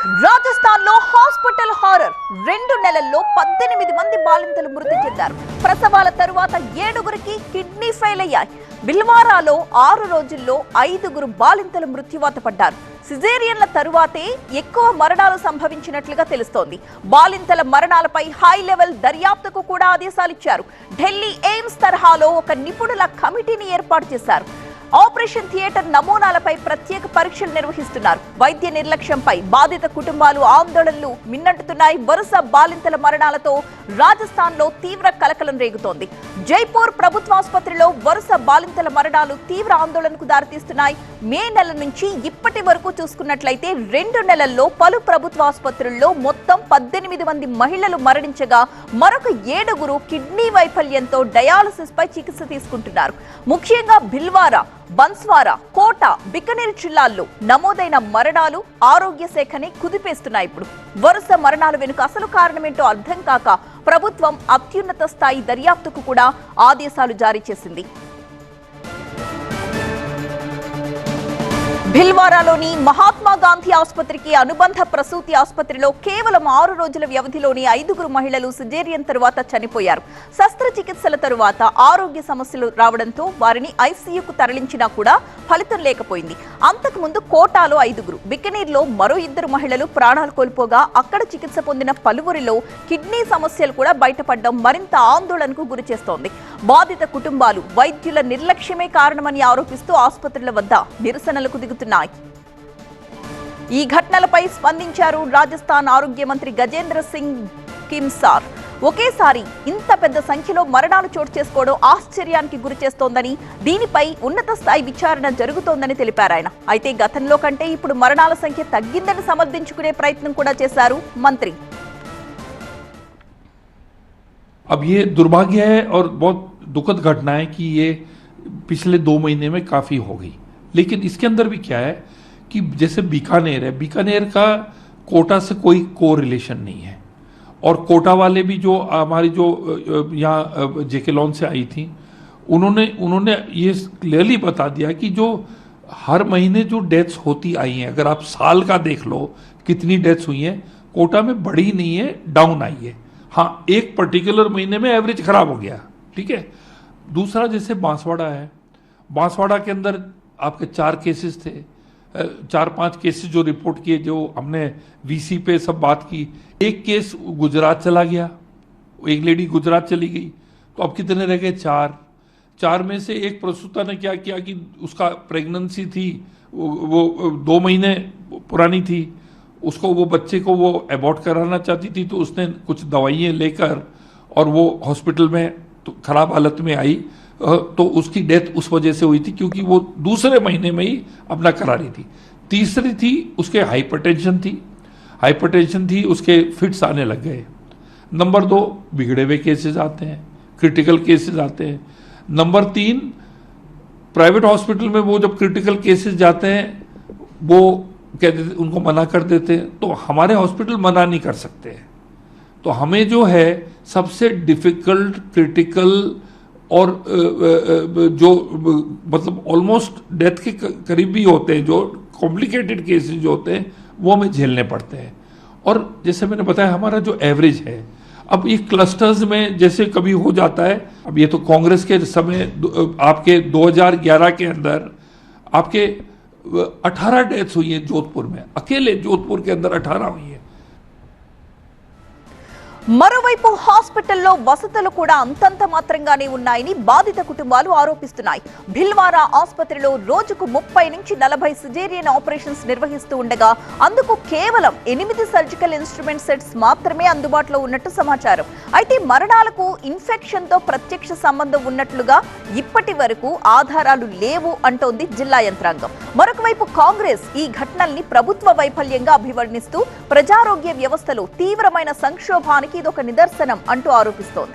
రాజస్థాన్ లో hospital horror 2 నెలల్లో 18 మంది బాలింతలు మృతి చెందారు. ప్రసవాల తరువాత 7గురికి కిడ్నీ ఫెయిల్ అయ్యాయి. బిల్వారాలో 6 రోజుల్లో 5గురు బాలింతలు మృత్యువాత పడ్డారు. సిజేరియన్ల తరువాతే ఎక్కువ మరణాలు సంభవించినట్లుగా తెలుస్తోంది. బాలింతల మరణాలపై హై లెవెల్ దర్యాప్తుకు కూడా ఆదేశాలిచ్చారు. ఢిల్లీ ఎయిమ్స్ తరహాలో ఒక నిపుణుల కమిటీని ఏర్పాటు చేశారు. ఆపరేషన్ థియేటర్ నమూనాలపై ప్రత్యేక పరీక్షలు నిర్వహిస్తున్నారు. వైద్య నిర్లక్ష్యంపై బాధిత కుటుంబాలు ఆందోళనలు మిన్నంటున్నాయి. వరుస బాలింతల మరణాలతో రాజస్థాన్ లో తీవ్ర కలకలం రేగుతోంది. జైపూర్ ప్రభుత్వాసుపత్రిలో వరుస బాలింతల మరణాలు తీవ్ర ఆందోళనకు దారితీస్తున్నాయి. మే నెల నుంచి ఇప్పటి వరకు చూసుకున్నట్లయితే 2 నెలల్లో పలు ప్రభుత్వాసుపత్రుల్లో మొత్తం 18 మంది మహిళలు మరణించగా మరొక 7గురు కిడ్నీ వైఫల్యంతో డయాలసిస్ పై చికిత్స తీసుకుంటున్నారు. ముఖ్యంగా భిల్వారా, బన్స్వారా, కోట, బికనీర్ జిల్లాల్లో నమోదైన మరణాలు ఆరోగ్య శాఖని కుదిపేస్తున్నాయి. ఇప్పుడు వరుస మరణాల వెనుక అసలు కారణమేంటో అర్థం కాక ప్రభుత్వం అత్యున్నత స్థాయి దర్యాప్తుకు కూడా ఆదేశాలు జారీ చేసింది. భిల్వారాలోని మహాత్మా గాంధీ ఆసుపత్రికి అనుబంధ ప్రసూతి ఆసుపత్రిలో కేవలం 6 రోజుల వ్యవధిలోని 5గురు మహిళలు సిజేరియన్ తరువాత చనిపోయారు. శస్త్రచికిత్సల తరువాత ఆరోగ్య సమస్యలు రావడంతో వారిని ఐసీయూకు తరలించినా కూడా ఫలితం లేకపోయింది. అంతకుముందు కోటాలో 5గురు, బికనీర్లో మరో 2 మహిళలు ప్రాణాలు కోల్పోగా అక్కడ చికిత్స పొందిన పలువురిలో కిడ్నీ సమస్యలు కూడా బయటపడడం మరింత ఆందోళనకు గురిచేస్తోంది. బాధిత కుటుంబాలు వైద్యుల నిర్లక్ష్యమే కారణమని ఆరోపిస్తూ ఆసుపత్రుల వద్ద నిరసనలకు దిగుతున్నారు. ఈ ఘటనలపై స్పందించారు రాజస్థాన్ ఆరోగ్య మంత్రి గజేంద్ర సింగ్ కిమ్సార్. ఒకేసారి ఇంత పెద్ద సంఖ్యలో మరణాలు చోటు చేసుకోవడం ఆశ్చర్యానికి గురి చేస్తోందని, దీనిపై ఉన్నత స్థాయి విచారణ జరుగుతోందని తెలిపారు ఆయన. అయితే గతంలో కంటే ఇప్పుడు మరణాల సంఖ్య తగ్గిందని సమర్థించుకునే ప్రయత్నం కూడా చేశారు మంత్రి. अब ये दुर्भाग्य है और बहुत दुखद घटना है कि ये पिछले 2 महीने में काफ़ी हो गई। लेकिन इसके अंदर भी क्या है कि जैसे बीकानेर है, बीकानेर का कोटा से कोई को रिलेशन नहीं है। और कोटा वाले भी जो हमारी जो यहाँ जेके लॉन से आई थी, उन्होंने ये क्लियरली बता दिया कि जो हर महीने जो डेथ्स होती आई हैं, अगर आप साल का देख लो कितनी डेथ्स हुई हैं, कोटा में बढ़ी नहीं है, डाउन आई है। हाँ, एक पर्टिकुलर महीने में एवरेज खराब हो गया, ठीक है। दूसरा जैसे बांसवाड़ा है, बांसवाड़ा के अंदर आपके 4 केसेस थे, 4-5 केसेस जो रिपोर्ट किए, जो हमने वीसी पे सब बात की। एक केस गुजरात चला गया, एक लेडी गुजरात चली गई, तो अब कितने रह गए? 4 में से एक प्रसूता ने क्या किया कि उसका प्रेगनेंसी थी, वो 2 महीने पुरानी थी, उसको वो बच्चे को वो एबॉर्ट कराना चाहती थी, तो उसने कुछ दवाइयाँ लेकर और वो हॉस्पिटल में तो खराब हालत में आई, तो उसकी डेथ उस वजह से हुई थी क्योंकि वो दूसरे महीने में ही अपना करा रही थी। तीसरी थी उसके हाइपरटेंशन थी, उसके फिट्स आने लग गए। नंबर 2 बिगड़े हुए केसेस आते हैं, क्रिटिकल केसेस आते हैं। नंबर 3 प्राइवेट हॉस्पिटल में वो जब क्रिटिकल केसेस जाते हैं वो कहते थे, उनको मना कर देते हैं, तो हमारे हॉस्पिटल मना नहीं कर सकते हैं। तो हमें जो है सबसे डिफिकल्ट, क्रिटिकल और जो मतलब ऑलमोस्ट डेथ के करीब भी होते हैं, जो कॉम्प्लिकेटेड केसेस जो होते हैं, वो हमें झेलने पड़ते हैं। और जैसे मैंने बताया हमारा जो एवरेज है, अब ये क्लस्टर्स में जैसे कभी हो जाता है। अब ये तो कांग्रेस के समय आपके 2011 के अंदर आपके 18 डेथ्स हुई हैं जोधपुर में, अकेले जोधपुर के अंदर 18 हुई हैं। మరోవైపు హాస్పిటల్లో వసతులు కూడా అంతంత మాత్రంగానే ఉన్నాయని బాధిత కుటుంబాలు ఆరోపిస్తున్నాయి. భిల్వారా ఆసుపత్రిలో రోజుకు 30 నుంచి 40 సిజేరియన్ ఆపరేషన్స్ నిర్వహిస్తూ ఉండగా అందుకు కేవలం 8 సర్జికల్ ఇన్స్ట్రుమెంట్ సెట్స్ మాత్రమే అందుబాటులో ఉన్నట్టు సమాచారం. అయితే మరణాలకు ఇన్ఫెక్షన్ తో ప్రత్యక్ష సంబంధం ఉన్నట్లుగా ఇప్పటి వరకు ఆధారాలు లేవు అంటోంది జిల్లా యంత్రాంగం. మరొక వైపు కాంగ్రెస్ ఈ ఘటనల్ని ప్రభుత్వ వైఫల్యంగా అభివర్ణిస్తూ ప్రజారోగ్య వ్యవస్థలో తీవ్రమైన సంక్షోభానికి ఇదొక నిదర్శనం అంటూ ఆరోపిస్తోంది.